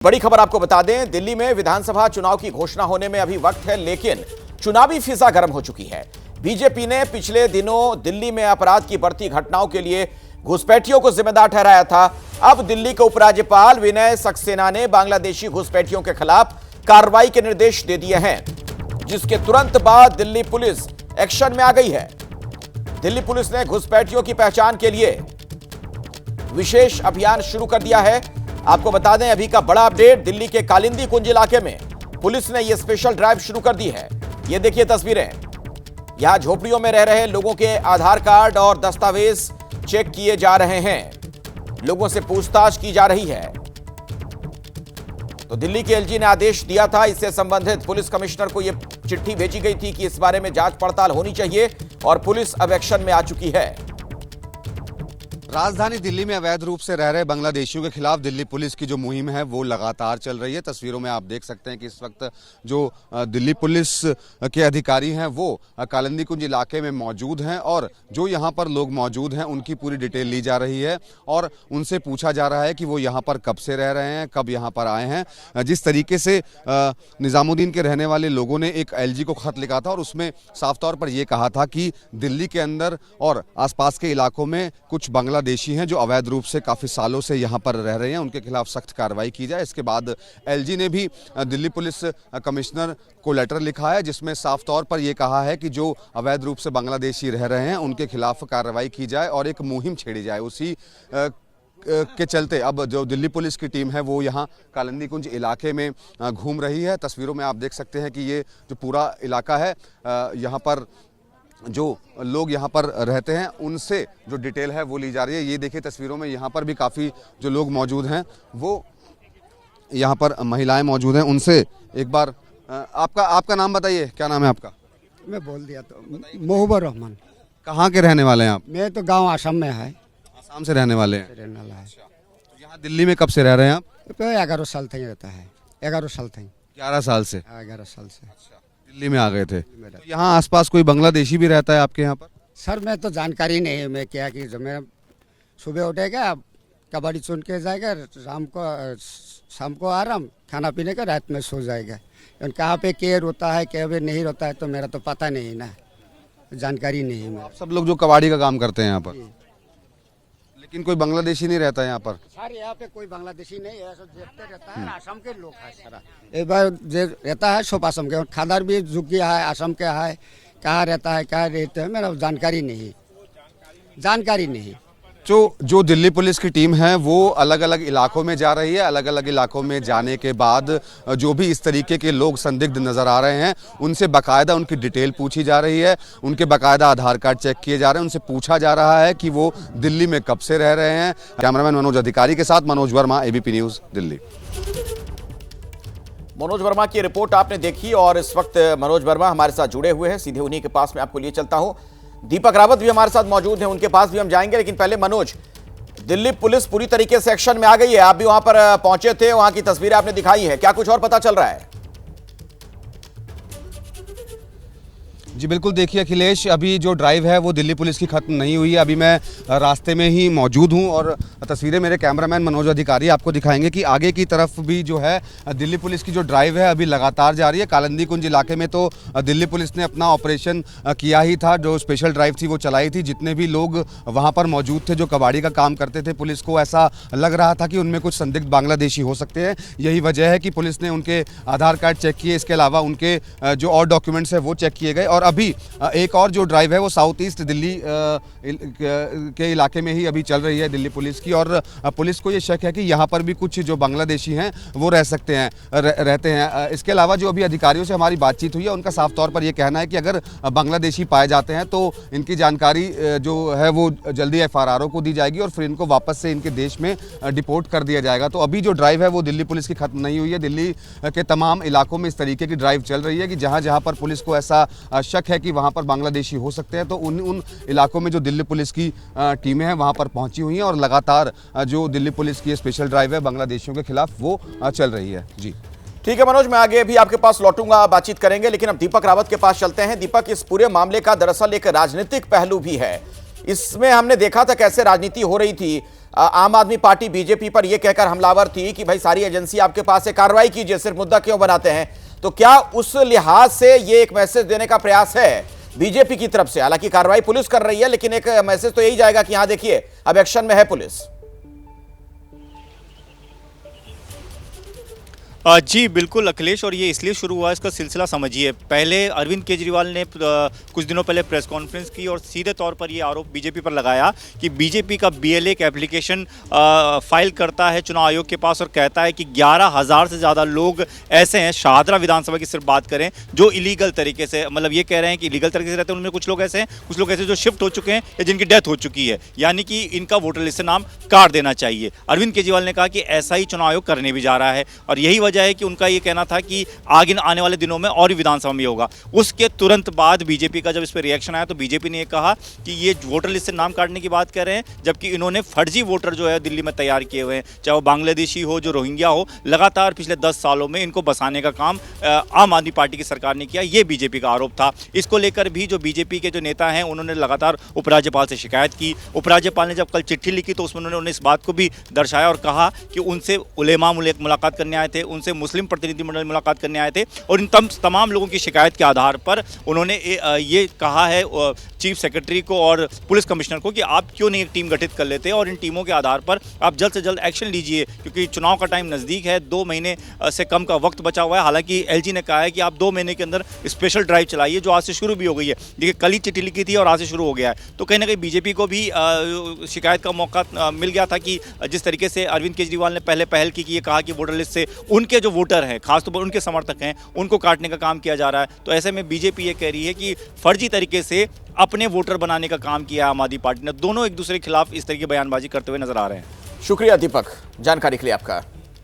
बड़ी खबर आपको बता दें, दिल्ली में विधानसभा चुनाव की घोषणा होने में अभी वक्त है, लेकिन चुनावी फिजा गर्म हो चुकी है। बीजेपी ने पिछले दिनों दिल्ली में अपराध की बढ़ती घटनाओं के लिए घुसपैठियों को जिम्मेदार ठहराया था। अब दिल्ली के उपराज्यपाल विनय सक्सेना ने बांग्लादेशी घुसपैठियों के खिलाफ कार्रवाई के निर्देश दे दिए हैं, जिसके तुरंत बाद दिल्ली पुलिस एक्शन में आ गई है। दिल्ली पुलिस ने घुसपैठियों की पहचान के लिए विशेष अभियान शुरू कर दिया है। आपको बता दें, अभी का बड़ा अपडेट, दिल्ली के कालिंदी कुंज इलाके में पुलिस ने यह स्पेशल ड्राइव शुरू कर दी है। ये देखिए तस्वीरें, यहां झोपड़ियों में रह रहे लोगों के आधार कार्ड और दस्तावेज चेक किए जा रहे हैं, लोगों से पूछताछ की जा रही है। तो दिल्ली के एलजी ने आदेश दिया था, इससे संबंधित पुलिस कमिश्नर को यह चिट्ठी भेजी गई थी कि इस बारे में जांच पड़ताल होनी चाहिए, और पुलिस अब एक्शन में आ चुकी है। राजधानी दिल्ली में अवैध रूप से रह रहे बांग्लादेशियों के खिलाफ दिल्ली पुलिस की जो मुहिम है वो लगातार चल रही है। तस्वीरों में आप देख सकते हैं कि इस वक्त जो दिल्ली पुलिस के अधिकारी हैं वो कालिंदी कुंज इलाके में मौजूद हैं, और जो यहाँ पर लोग मौजूद हैं उनकी पूरी डिटेल ली जा रही है और उनसे पूछा जा रहा है कि वो यहाँ पर कब से रह रहे हैं, कब यहाँ पर आए हैं। जिस तरीके से निजामुद्दीन के रहने वाले लोगों ने एक एलजी को खत लिखा था और उसमें साफ तौर पर यह कहा था कि दिल्ली के अंदर और आसपास के इलाकों में कुछ बांग्लादेशी हैं जो अवैध रूप से काफी सालों से यहां पर रह रहे हैं, उनके खिलाफ सख्त कार्रवाई की जाए। इसके बाद एलजी ने भी दिल्ली पुलिस कमिश्नर को लेटर लिखा है, जिसमें साफ तौर पर यह कहा है कि जो अवैध रूप से बांग्लादेशी रह रहे हैं उनके खिलाफ कार्रवाई की जाए और एक मुहिम छेड़ी जाए। उसी के चलते अब जो दिल्ली पुलिस की टीम है वो यहाँ कालिंदी कुंज इलाके में घूम रही है। तस्वीरों में आप देख सकते हैं कि ये जो पूरा इलाका है, यहाँ पर जो लोग यहाँ पर रहते हैं उनसे जो डिटेल है वो ली जा रही है। ये देखिए तस्वीरों में यहाँ पर भी काफ़ी जो लोग मौजूद हैं, वो यहाँ पर महिलाएं मौजूद हैं। उनसे एक बार आपका नाम बताइए, क्या नाम है आपका? मैं बोल दिया तो, मोहब्बर रहमान। कहाँ के रहने वाले हैं आप? मैं तो गांव आसाम में है। आसाम से रहने वाले हैं? रहने वाला है। तो यहाँ दिल्ली में कब से रह रहे हैं आप? तो 11 साल तक रहता है। 11 साल तक। 11 साल से? 11 साल से दिल्ली में आ गए थे। तो यहाँ आसपास कोई बांग्लादेशी भी रहता है आपके यहाँ पर? सर मैं तो जानकारी नहीं है, मैं क्या कि जो मैं सुबह उठेगा, कबड्डी चुन के जाएगा, शाम को आराम, खाना पीने का, रात में सो जाएगा। कहाँ पे केयर होता है, क्या पे नहीं होता है, तो मेरा तो पता नहीं ना, जानकारी नहीं है। आप सब लोग जो कबाड़ी का काम करते हैं यहाँ पर, लेकिन कोई बांग्लादेशी नहीं रहता है यहाँ पर? सर यहाँ पे कोई बांग्लादेशी नहीं है, सब देखते रहता है, आसाम के लोग हैं सारा। एक बार जो रहता है सब आसाम के, खादर भी झुग्गिया है, आसाम के है। कहाँ रहता है, कहाँ रहते हैं, मेरा जानकारी नहीं। जो दिल्ली पुलिस की टीम है वो अलग अलग इलाकों में जा रही है। अलग अलग इलाकों में जाने के बाद जो भी इस तरीके के लोग संदिग्ध नजर आ रहे हैं उनसे बाकायदा उनकी डिटेल पूछी जा रही है, उनके बाकायदा आधार कार्ड चेक किए जा रहे हैं, उनसे पूछा जा रहा है कि वो दिल्ली में कब से रह रहे हैं। कैमरामैन मनोज अधिकारी के साथ मनोज वर्मा, एबीपी न्यूज दिल्ली। मनोज वर्मा की रिपोर्ट आपने देखी, और इस वक्त मनोज वर्मा हमारे साथ जुड़े हुए हैं, सीधे उन्हीं के पास में आपको लिए चलता हूं। दीपक रावत भी हमारे साथ मौजूद हैं, उनके पास भी हम जाएंगे, लेकिन पहले मनोज, दिल्ली पुलिस पूरी तरीके से एक्शन में आ गई है। आप भी वहां पर पहुंचे थे, वहां की तस्वीरें आपने दिखाई है, क्या कुछ और पता चल रहा है? जी बिल्कुल, देखिए अखिलेश, अभी जो ड्राइव है वो दिल्ली पुलिस की खत्म नहीं हुई है। अभी मैं रास्ते में ही मौजूद हूं और तस्वीरें मेरे कैमरामैन मनोज अधिकारी आपको दिखाएंगे कि आगे की तरफ भी जो है दिल्ली पुलिस की जो ड्राइव है अभी लगातार जारी है। कालिंदी कुंज इलाके में तो दिल्ली पुलिस ने अपना ऑपरेशन किया ही था, जो स्पेशल ड्राइव थी वो चलाई थी। जितने भी लोग वहाँ पर मौजूद थे जो कबाड़ी का काम करते थे, पुलिस को ऐसा लग रहा था कि उनमें कुछ संदिग्ध बांग्लादेशी हो सकते हैं। यही वजह है कि पुलिस ने उनके आधार कार्ड चेक किए, इसके अलावा उनके जो और डॉक्यूमेंट्स है वो चेक किए गए। और अभी एक और जो ड्राइव है वो साउथ ईस्ट दिल्ली के इलाके में ही अभी चल रही है दिल्ली पुलिस की, और पुलिस को ये शक है कि यहाँ पर भी कुछ जो बांग्लादेशी हैं वो रहते हैं। इसके अलावा जो अभी अधिकारियों से हमारी बातचीत हुई है उनका साफ तौर पर यह कहना है कि अगर बांग्लादेशी पाए जाते हैं तो इनकी जानकारी जो है वो जल्दी FRRO को दी जाएगी और फिर इनको वापस से इनके देश में डिपोर्ट कर दिया जाएगा। तो अभी जो ड्राइव है वो दिल्ली पुलिस की खत्म नहीं हुई है। दिल्ली के तमाम इलाकों में इस तरीके की ड्राइव चल रही है कि जहाँ जहाँ पर पुलिस को ऐसा शक है कि वहाँ पर बांग्लादेशी हो सकते हैं, तो उन इलाकों में जो दिल्ली पुलिस की टीमें हैं वहाँ पर पहुँची हुई हैं, और लगातार जो दिल्ली पुलिस की स्पेशल ड्राइव है बांग्लादेशियों के खिलाफ वो चल रही है। जी ठीक है मनोज, मैं आगे भी आपके पास लौटूंगा, बातचीत करेंगे, लेकिन अब दीपक रावत के पास चलते हैं। दीपक, इस पूरे मामले का दरअसल एक राजनीतिक पहलू भी है। इसमें हमने देखा था कैसे राजनीति हो रही थी। आम आदमी पार्टी बीजेपी पर यह कहकर हमलावर थी कि भाई सारी एजेंसी आपके पास है, कार्रवाई कीजिए, सिर्फ मुद्दा क्यों बनाते हैं। तो क्या उस लिहाज से यह एक मैसेज देने का प्रयास है बीजेपी की तरफ से? हालांकि कार्रवाई पुलिस कर रही है, लेकिन एक मैसेज तो यही जाएगा कि यहां देखिए अब एक्शन में है पुलिस। जी बिल्कुल अखिलेश, और ये इसलिए शुरू हुआ, इसका सिलसिला समझिए। पहले अरविंद केजरीवाल ने कुछ दिनों पहले प्रेस कॉन्फ्रेंस की और सीधे तौर पर ये आरोप बीजेपी पर लगाया कि बीजेपी का बीएलए का एप्लीकेशन फाइल करता है चुनाव आयोग के पास और कहता है कि 11,000 से ज़्यादा लोग ऐसे हैं, शाहदरा विधानसभा की सिर्फ बात करें, जो इलीगल तरीके से, मतलब ये कह रहे हैं कि इलीगल तरीके से रहते हैं। उनमें कुछ लोग ऐसे हैं, कुछ लोग ऐसे जो शिफ्ट हो चुके हैं या जिनकी डेथ हो चुकी है, यानी कि इनका वोटर लिस्ट से नाम काट देना चाहिए। अरविंद केजरीवाल ने कहा कि ऐसा ही चुनाव आयोग करने भी जा रहा है और यही वजह है कि उनका ये कहना था कि आगे आने वाले दिनों में और भी विधानसभा में होगा। उसके तुरंत बाद बीजेपी का जब इस पर रिएक्शन आया तो बीजेपी ने ये कहा कि ये वोटर लिस्ट से नाम काटने की बात कर रहे हैं, जबकि इन्होंने फर्जी वोटर जो है दिल्ली में तैयार किए हुए हैं, चाहे वो बांग्लादेशी हो, जो रोहिंग्या हो। लगातार पिछले 10 सालों में इनको बसाने का काम आम आदमी पार्टी की सरकार ने किया, ये बीजेपी का आरोप था। इसको लेकर भी जो बीजेपी के जो नेता हैं उन्होंने लगातार उपराज्यपाल से शिकायत की। उपराज्यपाल ने जब कल चिट्ठी लिखी तो उसमें उन्होंने इस बात को भी दर्शाया और कहा कि उनसे उलेमा मुलाकात करने आए थे, उनसे मुस्लिम प्रतिनिधिमंडल मुलाकात करने आए थे और इन तमाम लोगों की शिकायत के आधार पर उन्होंने ये कहा है चीफ सेक्रेटरी को और पुलिस कमिश्नर को कि आप क्यों नहीं एक टीम गठित कर लेते और इन टीमों के आधार पर आप जल्द से जल्द एक्शन लीजिए, क्योंकि चुनाव का टाइम नज़दीक है, 2 महीने से कम का वक्त बचा हुआ है। हालांकि एलजी ने कहा है कि आप 2 महीने के अंदर स्पेशल ड्राइव चलाइए, जो आज से शुरू भी हो गई है। देखिए कल ही चिट्ठी लिखी थी और आज से शुरू हो गया है, तो कहीं ना कहीं बीजेपी को भी शिकायत का मौका मिल गया था कि जिस तरीके से अरविंद केजरीवाल ने पहले पहल की कि ये कहा कि वोटर लिस्ट से उनके जो वोटर हैं, खासतौर पर उनके समर्थक हैं, उनको काटने का काम किया जा रहा है। तो ऐसे में बीजेपी ये कह रही है कि फर्जी तरीके से अपने वोटर बनाने का काम किया आम आदमी पार्टी ने। दोनों एक दूसरे के खिलाफ इस तरह की बयानबाजी करते हुए नजर आ रहे हैं। शुक्रिया दीपक, जानकारी के लिए आपका।